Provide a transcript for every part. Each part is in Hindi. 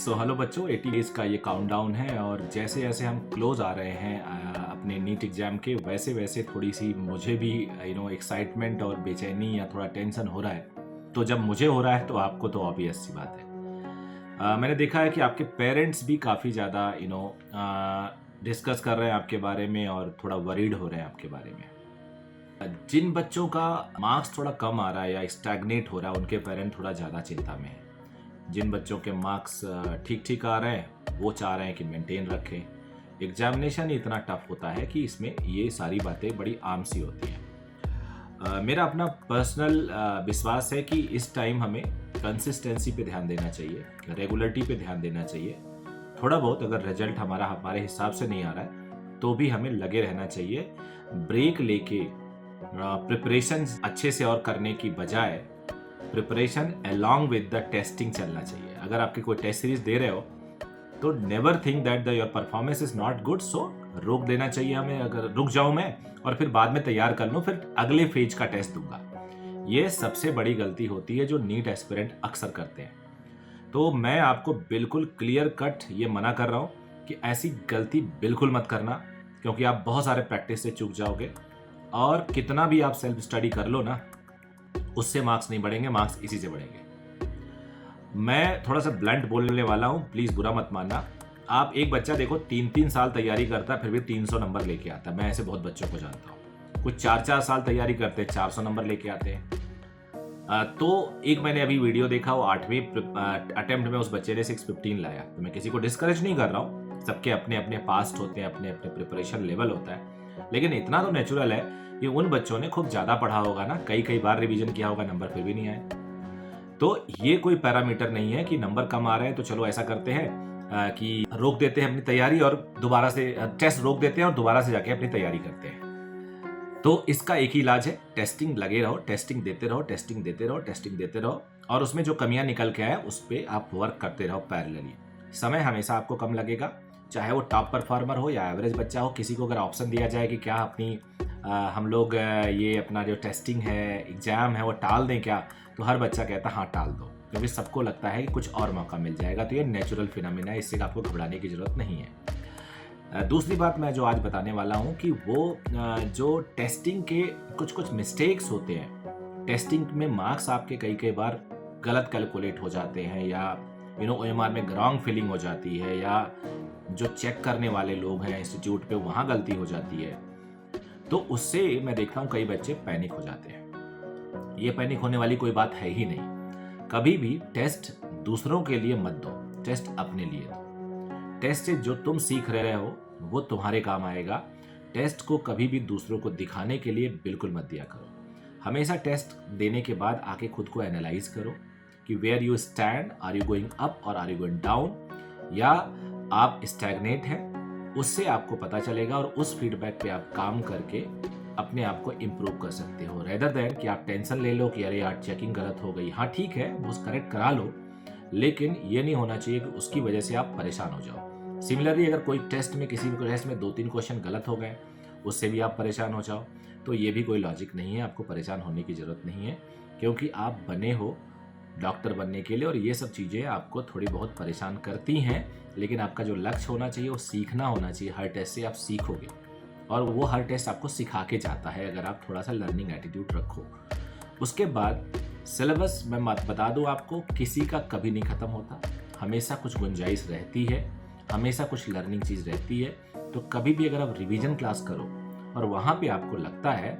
हेलो बच्चों, 80 डेज का ये काउंटडाउन है और जैसे जैसे हम क्लोज आ रहे हैं अपने नीट एग्जाम के, वैसे वैसे थोड़ी सी मुझे भी एक्साइटमेंट और बेचैनी या थोड़ा टेंशन हो रहा है। तो जब मुझे हो रहा है तो आपको तो ऑब्वियस सी बात है। मैंने देखा है कि आपके पेरेंट्स भी काफ़ी ज़्यादा डिस्कस कर रहे हैं आपके बारे में और थोड़ा वरीड हो रहे हैं आपके बारे में। जिन बच्चों का मार्क्स थोड़ा कम आ रहा है या स्टैग्नेट हो रहा है, उनके पेरेंट थोड़ा ज़्यादा चिंता में है। जिन बच्चों के मार्क्स ठीक ठीक आ रहे हैं, वो चाह रहे हैं कि मेंटेन रखें। एग्जामिनेशन इतना टफ होता है कि इसमें ये सारी बातें बड़ी आम सी होती हैं। मेरा अपना पर्सनल विश्वास है कि इस टाइम हमें कंसिस्टेंसी पे ध्यान देना चाहिए, रेगुलरिटी पे ध्यान देना चाहिए। थोड़ा बहुत अगर रिजल्ट हमारे हिसाब से नहीं आ रहा है तो भी हमें लगे रहना चाहिए। ब्रेक लेके प्रिपरेशन अच्छे से और करने की बजाय preparation along with the testing चलना चाहिए। अगर आपकी कोई टेस्ट सीरीज दे रहे हो तो never think that your performance is not good, so रोक देना चाहिए हमें। अगर रुक जाऊं मैं और फिर बाद में तैयार कर लूं, फिर अगले फेज का टेस्ट दूंगा, ये सबसे बड़ी गलती होती है जो नीट एस्पिरेंट अक्सर करते हैं। तो मैं आपको बिल्कुल क्लियर कट ये मना कर रहा हूं कि ऐसी गलती बिल्कुल मत करना, क्योंकि आप बहुत सारे प्रैक्टिस से चूक जाओगे और कितना भी आप सेल्फ स्टडी कर लो ना, उससे मार्क्स नहीं बढ़ेंगे, मार्क्स इसी से बढ़ेंगे। मैं थोड़ा सा ब्लंट बोलने वाला हूं, प्लीज बुरा मत मानना। आप एक बच्चा देखो 3-3 साल तैयारी करता है, फिर भी 300 नंबर लेके आता है। मैं ऐसे बहुत बच्चों को जानता हूं। कुछ 4-4 साल तैयारी करते हैं, 400 नंबर लेके आते हैं। तो एक मैंने अभी वीडियो देखा, वो 8वीं अटेम्प्ट में उस बच्चे ने 615 लाया। तो मैं किसी को डिस्करेज नहीं कर रहा हूँ, सबके अपने अपने पास्ट होते हैं, अपने अपने प्रिपरेशन लेवल होता है। लेकिन इतना तो नेचुरल है कि उन बच्चों ने खूब ज्यादा पढ़ा होगा ना, कई कई बार रिवीजन किया होगा, नंबर फिर भी नहीं आए। तो ये कोई पैरामीटर नहीं है कि नंबर कम आ रहे हैं तो चलो ऐसा करते हैं कि रोक देते हैं अपनी तैयारी और दोबारा से टेस्ट रोक देते हैं और दोबारा से जाके अपनी तैयारी करते हैं। तो इसका एक ही इलाज है, टेस्टिंग लगे रहो, टेस्टिंग देते रहो, टेस्टिंग देते रहो, टेस्टिंग देते रहो, और उसमें जो कमियां निकल के आए उस पर आप वर्क करते रहो पैरेलली। समय हमेशा आपको कम लगेगा, चाहे वो टॉप परफॉर्मर हो या एवरेज बच्चा हो। किसी को अगर ऑप्शन दिया जाए कि क्या अपनी हम लोग ये अपना जो टेस्टिंग है, एग्जाम है, वो टाल दें क्या, तो हर बच्चा कहता है हाँ टाल दो, क्योंकि सबको लगता है कि कुछ और मौका मिल जाएगा। तो ये नेचुरल फिनोमेना है, इससे आपको घबराने की जरूरत नहीं है। दूसरी बात मैं जो आज बताने वाला हूँ कि वो जो टेस्टिंग के कुछ कुछ मिस्टेक्स होते हैं, टेस्टिंग में मार्क्स आपके कई बार गलत कैलकुलेट हो जाते हैं, या OMR में रॉन्ग फिलिंग हो जाती है, या जो चेक करने वाले लोग हैं इंस्टीट्यूट पे वहाँ गलती हो जाती है। तो उससे मैं देखता हूँ कई बच्चे पैनिक हो जाते हैं। ये पैनिक होने वाली कोई बात है ही नहीं। कभी भी टेस्ट दूसरों के लिए मत दो, टेस्ट अपने लिए दो। टेस्ट से जो तुम सीख रहे हो वो तुम्हारे काम आएगा। टेस्ट को कभी भी दूसरों को दिखाने के लिए बिल्कुल मत दिया करो। हमेशा टेस्ट देने के बाद आके खुद को एनालाइज करो कि where you stand, are you going up और आर यू गोइंग डाउन, या आप स्टैग्नेट हैं। उससे आपको पता चलेगा और उस फीडबैक पे आप काम करके अपने आप को इम्प्रूव कर सकते हो, रेदर देन कि आप टेंशन ले लो कि अरे यार चेकिंग गलत हो गई। हाँ ठीक है, वो करेक्ट करा लो, लेकिन ये नहीं होना चाहिए कि उसकी वजह से आप परेशान हो जाओ। सिमिलरली अगर कोई टेस्ट में, किसी भी टेस्ट में 2-3 क्वेश्चन गलत हो गए, उससे भी आप परेशान हो जाओ, तो ये भी कोई लॉजिक नहीं है। आपको परेशान होने की जरूरत नहीं है, क्योंकि आप बने हो डॉक्टर बनने के लिए, और ये सब चीज़ें आपको थोड़ी बहुत परेशान करती हैं। लेकिन आपका जो लक्ष्य होना चाहिए वो सीखना होना चाहिए। हर टेस्ट से आप सीखोगे, और वो हर टेस्ट आपको सिखा के जाता है अगर आप थोड़ा सा लर्निंग एटीट्यूड रखो। उसके बाद सिलेबस मैं बता दूं आपको, किसी का कभी नहीं ख़त्म होता, हमेशा कुछ गुंजाइश रहती है, हमेशा कुछ लर्निंग चीज़ रहती है। तो कभी भी अगर आप रिवीजन क्लास करो और वहाँ पे आपको लगता है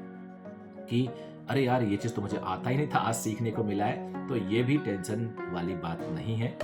कि अरे यार ये चीज़ तो मुझे आता ही नहीं था, आज सीखने को मिला है, तो ये भी टेंशन वाली बात नहीं है।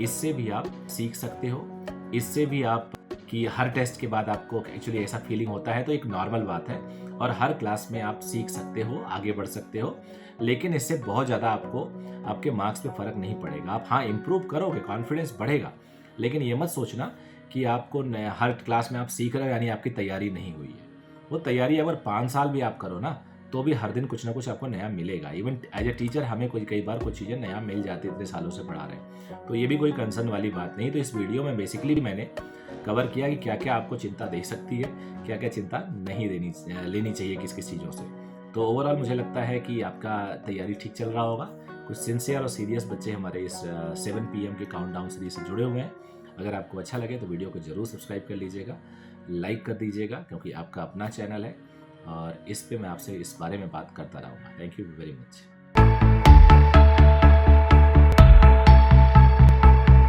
इससे भी आप सीख सकते हो। इससे भी आप कि हर टेस्ट के बाद आपको एक्चुअली ऐसा फीलिंग होता है, तो एक नॉर्मल बात है, और हर क्लास में आप सीख सकते हो, आगे बढ़ सकते हो। लेकिन इससे बहुत ज़्यादा आपको आपके मार्क्स पे फ़र्क नहीं पड़ेगा। आप हाँ इम्प्रूव करोगे, कॉन्फिडेंस बढ़ेगा, लेकिन ये मत सोचना कि आपको हर क्लास में आप सीख रहे हो यानी आपकी तैयारी नहीं हुई है। वो तैयारी अगर 5 साल भी आप करो ना, तो भी हर दिन कुछ ना कुछ आपको नया मिलेगा। इवन एज ए टीचर हमें कई बार कुछ चीज़ें नया मिल जाती है, इतने सालों से पढ़ा रहे हैं, तो ये भी कोई कंसर्न वाली बात नहीं। तो इस वीडियो में बेसिकली मैंने कवर किया कि क्या क्या आपको चिंता दे सकती है, क्या क्या चिंता नहीं लेनी चाहिए किस किस चीज़ों से। तो ओवरऑल मुझे लगता है कि आपका तैयारी ठीक चल रहा होगा, कुछ सिंसियर और सीरियस बच्चे हमारे इस 7 PM के काउंटडाउन सीरीज से जुड़े हुए हैं। अगर आपको अच्छा लगे तो वीडियो को ज़रूर सब्सक्राइब कर लीजिएगा, लाइक कर दीजिएगा, क्योंकि आपका अपना चैनल है और इस पे मैं आपसे इस बारे में बात करता रहूँगा। Thank you very much.